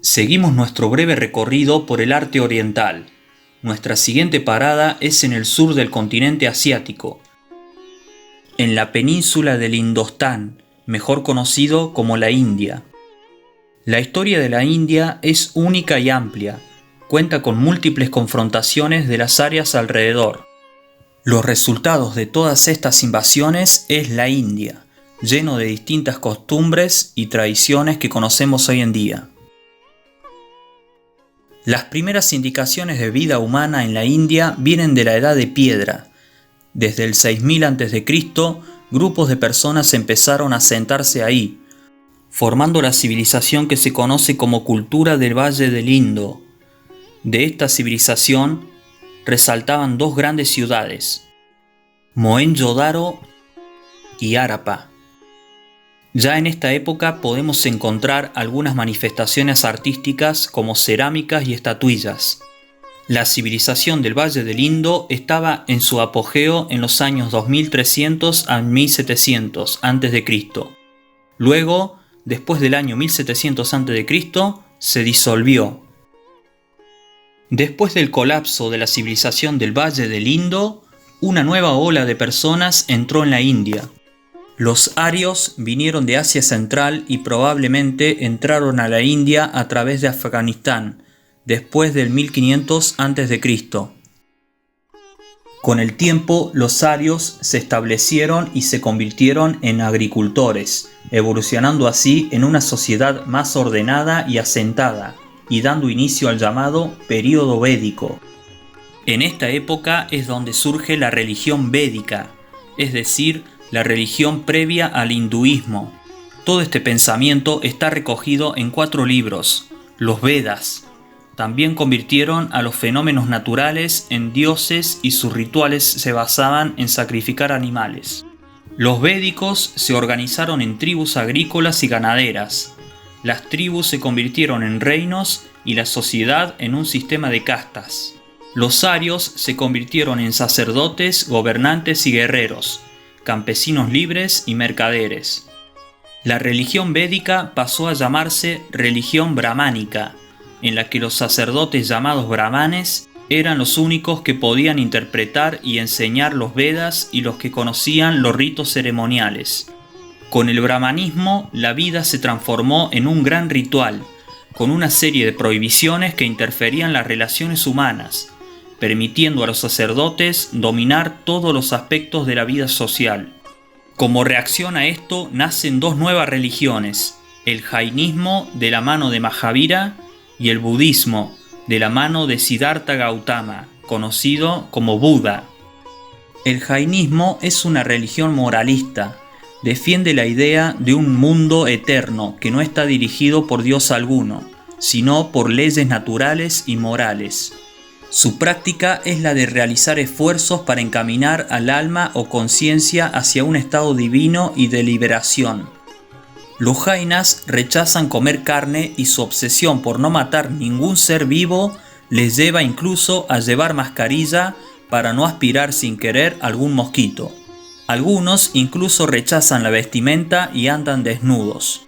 Seguimos nuestro breve recorrido por el arte oriental. Nuestra siguiente parada es en el sur del continente asiático, en la península del Indostán, mejor conocido como la India. La historia de la India es única y amplia, cuenta con múltiples confrontaciones de las áreas alrededor. Los resultados de todas estas invasiones es la India, lleno de distintas costumbres y tradiciones que conocemos hoy en día. Las primeras indicaciones de vida humana en la India vienen de la Edad de Piedra. Desde el 6000 a.C., grupos de personas empezaron a asentarse ahí, formando la civilización que se conoce como cultura del Valle del Indo. De esta civilización resaltaban dos grandes ciudades, Mohenjo-Daro y Harappa. Ya en esta época podemos encontrar algunas manifestaciones artísticas como cerámicas y estatuillas. La civilización del Valle del Indo estaba en su apogeo en los años 2300 a 1700 a.C. Luego, después del año 1700 a.C., se disolvió. Después del colapso de la civilización del Valle del Indo, una nueva ola de personas entró en la India. Los arios vinieron de Asia Central y probablemente entraron a la India a través de Afganistán, después del 1500 a.C. Con el tiempo, los arios se establecieron y se convirtieron en agricultores, evolucionando así en una sociedad más ordenada y asentada, y dando inicio al llamado período védico. En esta época es donde surge la religión védica, es decir, la religión previa al hinduismo. Todo este pensamiento está recogido en 4 libros, los Vedas. También convirtieron a los fenómenos naturales en dioses y sus rituales se basaban en sacrificar animales. Los védicos se organizaron en tribus agrícolas y ganaderas. Las tribus se convirtieron en reinos y la sociedad en un sistema de castas. Los arios se convirtieron en sacerdotes, gobernantes y guerreros, campesinos libres y mercaderes. La religión védica pasó a llamarse religión brahmánica, en la que los sacerdotes llamados brahmanes eran los únicos que podían interpretar y enseñar los Vedas y los que conocían los ritos ceremoniales. Con el brahmanismo, la vida se transformó en un gran ritual, con una serie de prohibiciones que interferían las relaciones humanas, permitiendo a los sacerdotes dominar todos los aspectos de la vida social. Como reacción a esto nacen 2 nuevas religiones, el jainismo de la mano de Mahavira y el budismo de la mano de Siddhartha Gautama, conocido como Buda. El jainismo es una religión moralista, defiende la idea de un mundo eterno que no está dirigido por Dios alguno, sino por leyes naturales y morales. Su práctica es la de realizar esfuerzos para encaminar al alma o conciencia hacia un estado divino y de liberación. Los jainas rechazan comer carne y su obsesión por no matar ningún ser vivo les lleva incluso a llevar mascarilla para no aspirar sin querer algún mosquito. Algunos incluso rechazan la vestimenta y andan desnudos.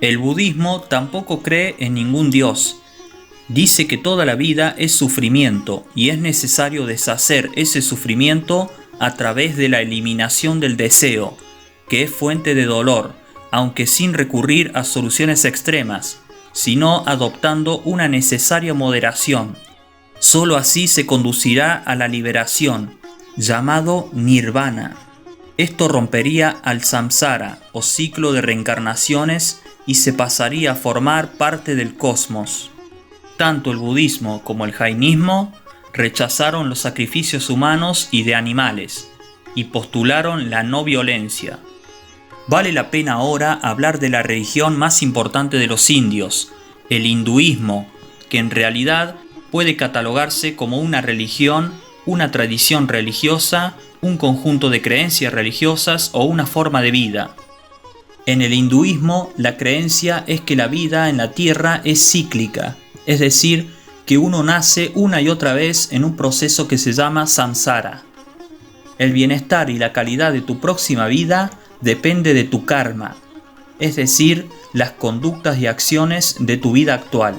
El budismo tampoco cree en ningún dios. Dice que toda la vida es sufrimiento y es necesario deshacer ese sufrimiento a través de la eliminación del deseo, que es fuente de dolor, aunque sin recurrir a soluciones extremas, sino adoptando una necesaria moderación. Solo así se conducirá a la liberación, llamado nirvana. Esto rompería al samsara, o ciclo de reencarnaciones, y se pasaría a formar parte del cosmos. Tanto el budismo como el jainismo rechazaron los sacrificios humanos y de animales, y postularon la no violencia. Vale la pena ahora hablar de la religión más importante de los indios, el hinduismo, que en realidad puede catalogarse como una religión, una tradición religiosa, un conjunto de creencias religiosas o una forma de vida. En el hinduismo, la creencia es que la vida en la tierra es cíclica, es decir, que uno nace una y otra vez en un proceso que se llama samsara. El bienestar y la calidad de tu próxima vida depende de tu karma. es decir, las conductas y acciones de tu vida actual.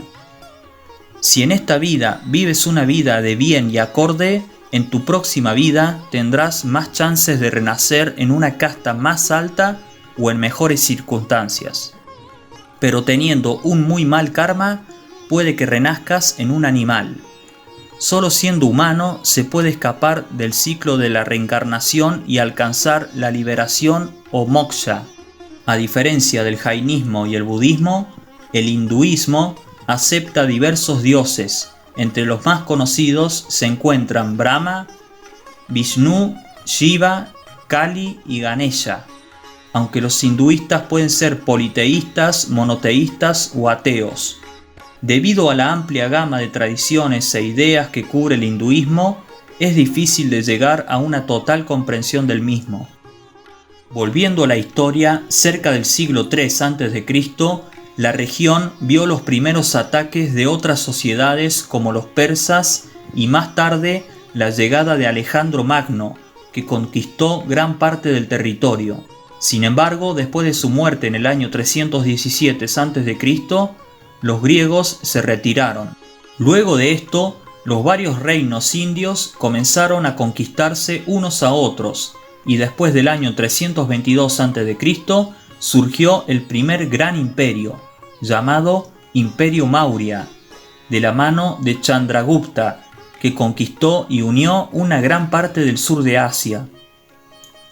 Si en esta vida vives una vida de bien y acorde, en tu próxima vida tendrás más chances de renacer en una casta más alta o en mejores circunstancias. Pero teniendo un muy mal karma, puede que renazcas en un animal. Solo siendo humano se puede escapar del ciclo de la reencarnación y alcanzar la liberación o moksha. A diferencia del jainismo y el budismo, el hinduismo acepta diversos dioses. Entre los más conocidos se encuentran Brahma, Vishnu, Shiva, Kali y Ganesha. Aunque los hinduistas pueden ser politeístas, monoteístas o ateos. Debido a la amplia gama de tradiciones e ideas que cubre el hinduismo, es difícil de llegar a una total comprensión del mismo. Volviendo a la historia, cerca del siglo III a.C., la región vio los primeros ataques de otras sociedades como los persas y más tarde la llegada de Alejandro Magno, que conquistó gran parte del territorio. Sin embargo, después de su muerte en el año 317 a.C., los griegos se retiraron. Luego de esto, los varios reinos indios comenzaron a conquistarse unos a otros, y después del año 322 a.C. surgió el primer gran imperio, llamado Imperio Maurya, de la mano de Chandragupta, que conquistó y unió una gran parte del sur de Asia.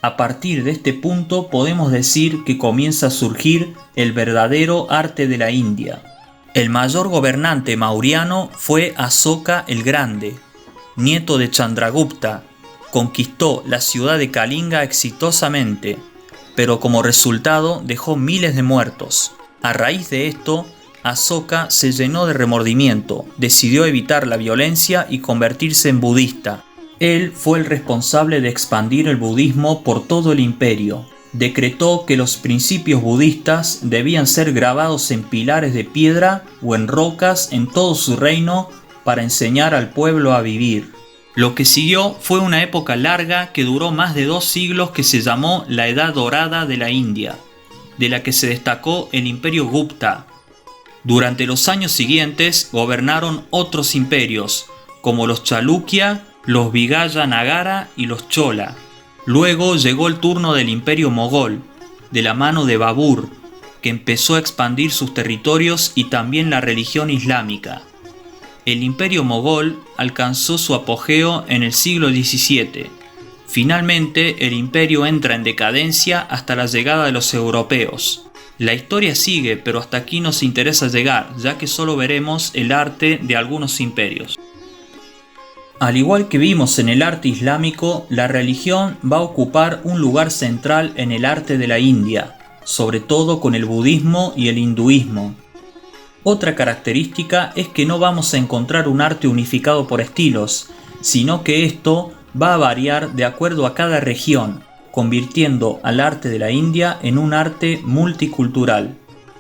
A partir de este punto podemos decir que comienza a surgir el verdadero arte de la India. El mayor gobernante mauriano fue Asoka el Grande, nieto de Chandragupta. Conquistó la ciudad de Kalinga exitosamente, pero como resultado dejó miles de muertos. A raíz de esto, Asoka se llenó de remordimiento, decidió evitar la violencia y convertirse en budista. Él fue el responsable de expandir el budismo por todo el imperio. Decretó que los principios budistas debían ser grabados en pilares de piedra o en rocas en todo su reino para enseñar al pueblo a vivir. Lo que siguió fue una época larga que duró más de 2 siglos que se llamó la Edad Dorada de la India, de la que se destacó el Imperio Gupta. Durante los años siguientes gobernaron otros imperios, como los Chalukya, los Vijayanagara y los Chola. Luego llegó el turno del Imperio Mogol, de la mano de Babur, que empezó a expandir sus territorios y también la religión islámica. El Imperio Mogol alcanzó su apogeo en el siglo XVII. Finalmente, el imperio entra en decadencia hasta la llegada de los europeos. La historia sigue, pero hasta aquí nos interesa llegar, ya que solo veremos el arte de algunos imperios. Al igual que vimos en el arte islámico, la religión va a ocupar un lugar central en el arte de la India, sobre todo con el budismo y el hinduismo. Otra característica es que no vamos a encontrar un arte unificado por estilos, sino que esto va a variar de acuerdo a cada región, convirtiendo al arte de la India en un arte multicultural.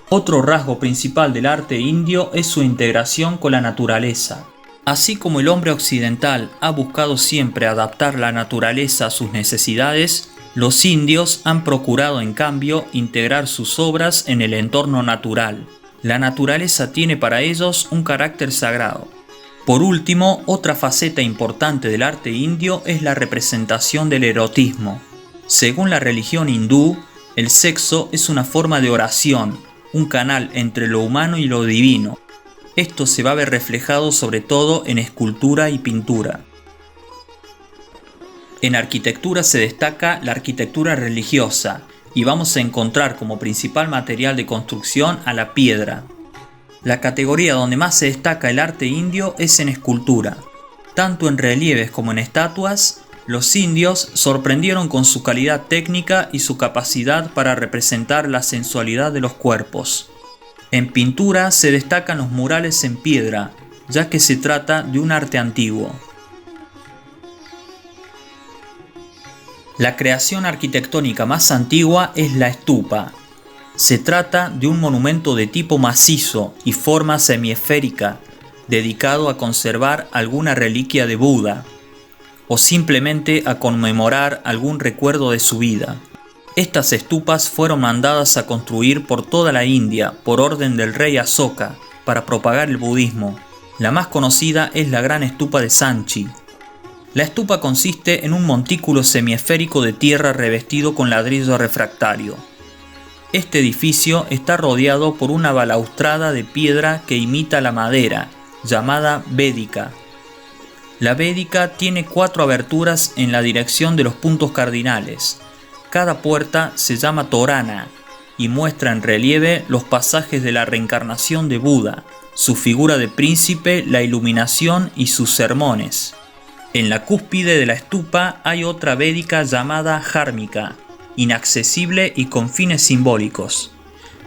Otro rasgo principal del arte indio es su integración con la naturaleza. Así como el hombre occidental ha buscado siempre adaptar la naturaleza a sus necesidades, los indios han procurado en cambio integrar sus obras en el entorno natural. La naturaleza tiene para ellos un carácter sagrado. Por último, otra faceta importante del arte indio es la representación del erotismo. Según la religión hindú, el sexo es una forma de oración, un canal entre lo humano y lo divino. Esto se va a ver reflejado sobre todo en escultura y pintura. En arquitectura se destaca la arquitectura religiosa y vamos a encontrar como principal material de construcción a la piedra. La categoría donde más se destaca el arte indio es en escultura. Tanto en relieves como en estatuas, los indios sorprendieron con su calidad técnica y su capacidad para representar la sensualidad de los cuerpos. En pintura se destacan los murales en piedra, ya que se trata de un arte antiguo. La creación arquitectónica más antigua es la stupa. Se trata de un monumento de tipo macizo y forma semiesférica, dedicado a conservar alguna reliquia de Buda, o simplemente a conmemorar algún recuerdo de su vida. Estas estupas fueron mandadas a construir por toda la India por orden del rey Asoka para propagar el budismo. La más conocida es la gran estupa de Sanchi. La estupa consiste en un montículo semiesférico de tierra revestido con ladrillo refractario. Este edificio está rodeado por una balaustrada de piedra que imita la madera, llamada védica. La védica tiene 4 aberturas en la dirección de los puntos cardinales. Cada puerta se llama Torana y muestra en relieve los pasajes de la reencarnación de Buda, su figura de príncipe, la iluminación y sus sermones. En la cúspide de la estupa hay otra védica llamada Jármica, inaccesible y con fines simbólicos.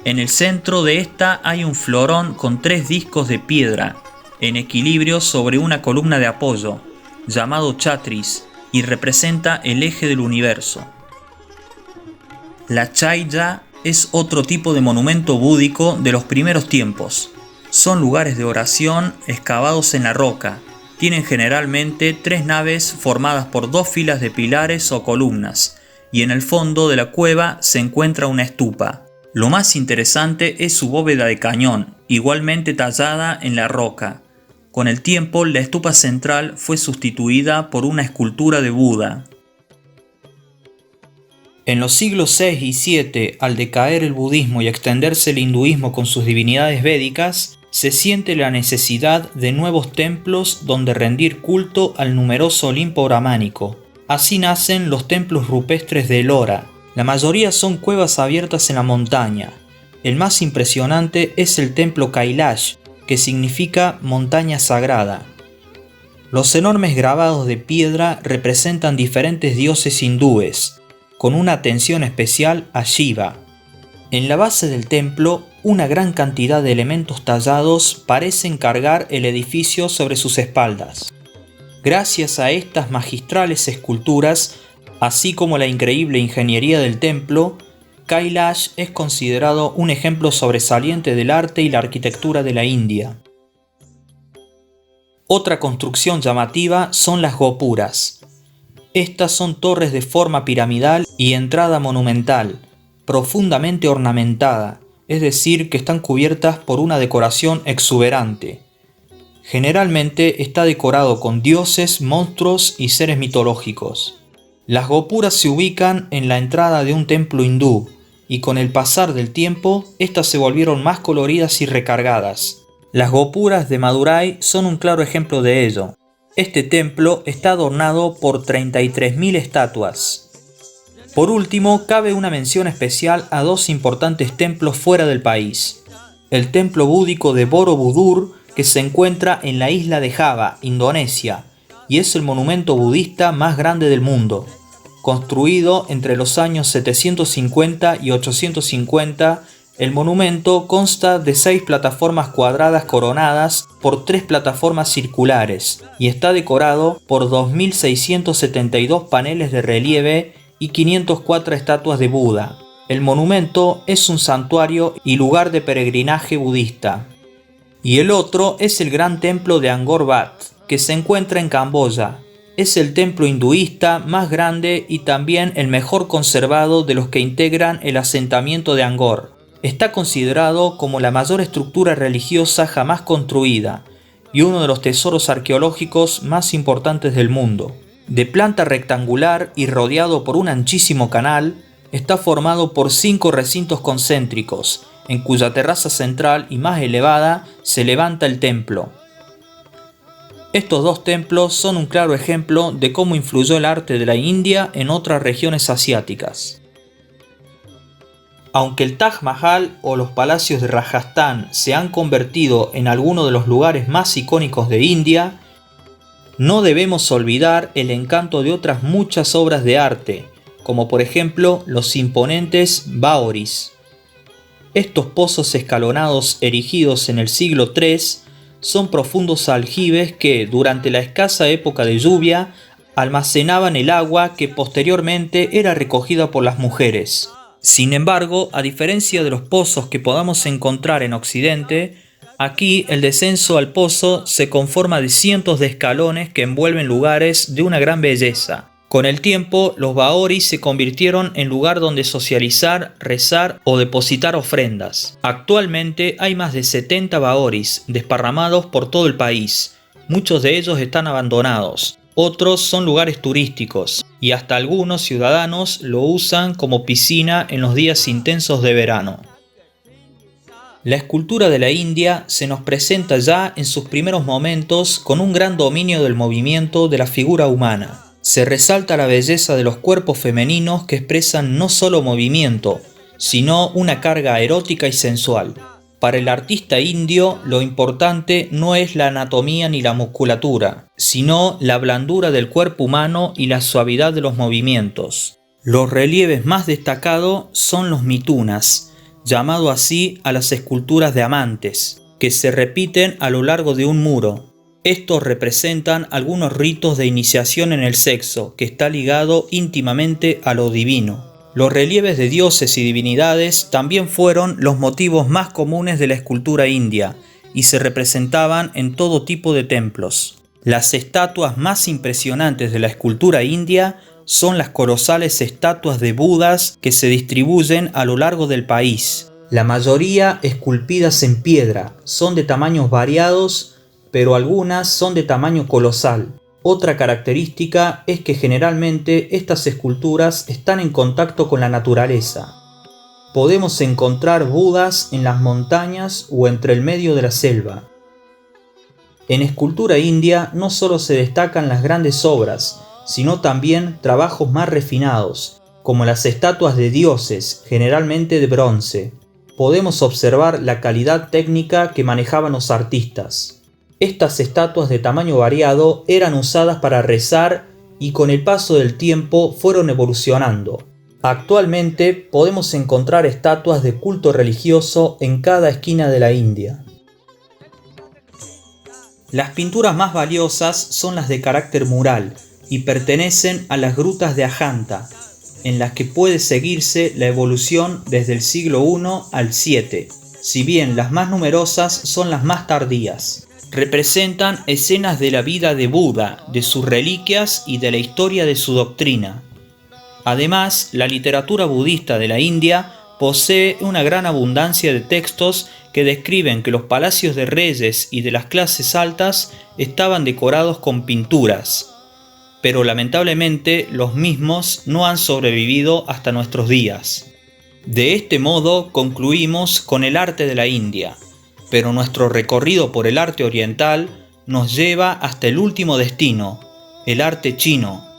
En el centro de esta hay un florón con 3 discos de piedra, en equilibrio sobre una columna de apoyo, llamado Chatris, y representa el eje del universo. La Chaya es otro tipo de monumento búdico de los primeros tiempos. Son lugares de oración excavados en la roca. Tienen generalmente 3 naves formadas por 2 filas de pilares o columnas, y en el fondo de la cueva se encuentra una estupa. Lo más interesante es su bóveda de cañón, igualmente tallada en la roca. Con el tiempo, la estupa central fue sustituida por una escultura de Buda. En los siglos VI y VII, al decaer el budismo y extenderse el hinduismo con sus divinidades védicas, se siente la necesidad de nuevos templos donde rendir culto al numeroso Olimpo brahmánico. Así nacen los templos rupestres de Ellora. La mayoría son cuevas abiertas en la montaña. El más impresionante es el templo Kailash, que significa montaña sagrada. Los enormes grabados de piedra representan diferentes dioses hindúes, con una atención especial a Shiva. En la base del templo, una gran cantidad de elementos tallados parecen cargar el edificio sobre sus espaldas. Gracias a estas magistrales esculturas, así como la increíble ingeniería del templo, Kailash es considerado un ejemplo sobresaliente del arte y la arquitectura de la India. Otra construcción llamativa son las gopuras. Estas son torres de forma piramidal y entrada monumental, profundamente ornamentada, es decir, que están cubiertas por una decoración exuberante. Generalmente está decorado con dioses, monstruos y seres mitológicos. Las gopuras se ubican en la entrada de un templo hindú, y con el pasar del tiempo, estas se volvieron más coloridas y recargadas. Las gopuras de Madurai son un claro ejemplo de ello. Este templo está adornado por 33.000 estatuas. Por último, cabe una mención especial a 2 importantes templos fuera del país. El templo búdico de Borobudur, que se encuentra en la isla de Java, Indonesia, y es el monumento budista más grande del mundo. Construido entre los años 750 y 850, el monumento consta de 6 plataformas cuadradas coronadas por 3 plataformas circulares y está decorado por 2.672 paneles de relieve y 504 estatuas de Buda. El monumento es un santuario y lugar de peregrinaje budista. Y el otro es el gran templo de Angkor Wat, que se encuentra en Camboya. Es el templo hinduista más grande y también el mejor conservado de los que integran el asentamiento de Angkor. Está considerado como la mayor estructura religiosa jamás construida y uno de los tesoros arqueológicos más importantes del mundo. De planta rectangular y rodeado por un anchísimo canal, está formado por 5 recintos concéntricos, en cuya terraza central y más elevada se levanta el templo. Estos 2 templos son un claro ejemplo de cómo influyó el arte de la India en otras regiones asiáticas. Aunque el Taj Mahal o los palacios de Rajasthan se han convertido en algunos de los lugares más icónicos de India, no debemos olvidar el encanto de otras muchas obras de arte, como por ejemplo los imponentes Baoris. Estos pozos escalonados erigidos en el siglo III son profundos aljibes que, durante la escasa época de lluvia, almacenaban el agua que posteriormente era recogida por las mujeres. Sin embargo, a diferencia de los pozos que podamos encontrar en Occidente, aquí el descenso al pozo se conforma de cientos de escalones que envuelven lugares de una gran belleza. Con el tiempo, los baoris se convirtieron en lugar donde socializar, rezar o depositar ofrendas. Actualmente hay más de 70 baoris desparramados por todo el país. Muchos de ellos están abandonados. Otros son lugares turísticos y hasta algunos ciudadanos lo usan como piscina en los días intensos de verano. La escultura de la India se nos presenta ya en sus primeros momentos con un gran dominio del movimiento de la figura humana. Se resalta la belleza de los cuerpos femeninos que expresan no solo movimiento, sino una carga erótica y sensual. Para el artista indio, lo importante no es la anatomía ni la musculatura, sino la blandura del cuerpo humano y la suavidad de los movimientos. Los relieves más destacados son los mitunas, llamado así a las esculturas de amantes, que se repiten a lo largo de un muro. Estos representan algunos ritos de iniciación en el sexo, que está ligado íntimamente a lo divino. Los relieves de dioses y divinidades también fueron los motivos más comunes de la escultura india y se representaban en todo tipo de templos. Las estatuas más impresionantes de la escultura india son las colosales estatuas de Budas que se distribuyen a lo largo del país. La mayoría esculpidas en piedra, son de tamaños variados, pero algunas son de tamaño colosal. Otra característica es que generalmente estas esculturas están en contacto con la naturaleza. Podemos encontrar Budas en las montañas o entre el medio de la selva. En escultura india no solo se destacan las grandes obras, sino también trabajos más refinados, como las estatuas de dioses, generalmente de bronce. Podemos observar la calidad técnica que manejaban los artistas. Estas estatuas de tamaño variado eran usadas para rezar y con el paso del tiempo fueron evolucionando. Actualmente podemos encontrar estatuas de culto religioso en cada esquina de la India. Las pinturas más valiosas son las de carácter mural y pertenecen a las grutas de Ajanta, en las que puede seguirse la evolución desde el siglo I al VII, si bien las más numerosas son las más tardías. Representan escenas de la vida de Buda, de sus reliquias y de la historia de su doctrina. Además, la literatura budista de la India posee una gran abundancia de textos que describen que los palacios de reyes y de las clases altas estaban decorados con pinturas, pero lamentablemente los mismos no han sobrevivido hasta nuestros días. De este modo concluimos con el arte de la India. Pero nuestro recorrido por el arte oriental nos lleva hasta el último destino, el arte chino,